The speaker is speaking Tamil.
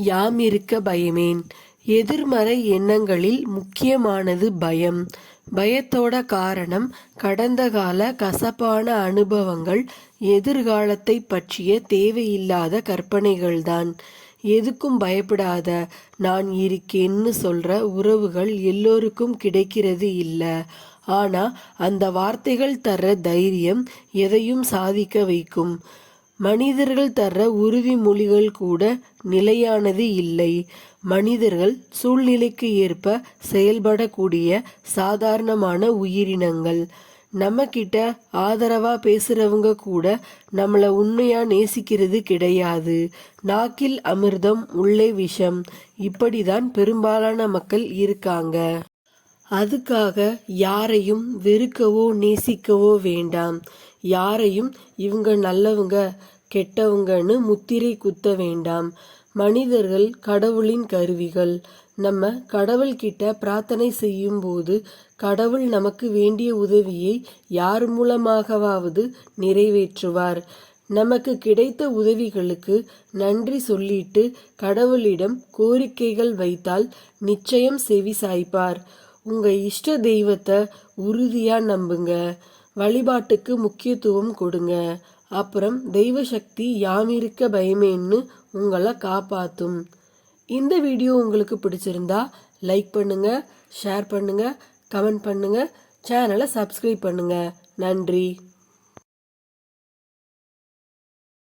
யாம் இருக்க பயமேன். எதிர்மறை எண்ணங்களில் முக்கியமானது பயம். பயத்தோட காரணம் கடந்த கால கசப்பான அனுபவங்கள், எதிர்காலத்தை பற்றிய தேவையில்லாத கற்பனைகள்தான். எதுக்கும் பயப்படாத, நான் இருக்கேன்னு சொல்ற உறவுகள் எல்லோருக்கும் கிடைக்கிறது இல்ல. ஆனா அந்த வார்த்தைகள் தர்ற தைரியம் எதையும் சாதிக்க வைக்கும். மனிதர்கள் தர்ற உறுதிமொழிகள் கூட நிலையானது இல்லை. மனிதர்கள் சூழ்நிலைக்கு ஏற்ப செயல்படக்கூடிய சாதாரணமான உயிரினங்கள். நம்ம கிட்ட ஆதரவா பேசுறவங்க கூட நம்மள உண்மையா நேசிக்கிறது கிடையாது. நாக்கில் அமிர்தம் உள்ளே விஷம், இப்படிதான் பெரும்பாலான மக்கள் இருக்காங்க. அதுக்காக யாரையும் வெறுக்கவோ நேசிக்கவோ வேண்டாம். யாரையும் இவங்க நல்லவங்க கெட்டவங்கன்னு முத்திரை குத்த வேண்டாம். மனிதர்கள் கடவுளின் கருவிகள். நம்ம கடவுள்கிட்ட பிரார்த்தனை செய்யும் போது கடவுள் நமக்கு வேண்டிய உதவியை யார் மூலமாகவாவது நிறைவேற்றுவார். நமக்கு கிடைத்த உதவிகளுக்கு நன்றி சொல்லிட்டு கடவுளிடம் கோரிக்கைகள் வைத்தால் நிச்சயம் செவி சாய்ப்பார். உங்க இஷ்ட தெய்வத்தை உறுதியா நம்புங்க. வழிபாட்டுக்கு முக்கியத்துவம் கொடுங்க. அப்புறம் தெய்வ சக்தி யாமிருக்க பயமேன்னு உங்களை காப்பாத்தும். இந்த வீடியோ உங்களுக்கு பிடிச்சிருந்தா லைக் பண்ணுங்க, ஷேர் பண்ணுங்க, கமெண்ட் பண்ணுங்க, சேனலை சப்ஸ்கிரைப் பண்ணுங்க. நன்றி.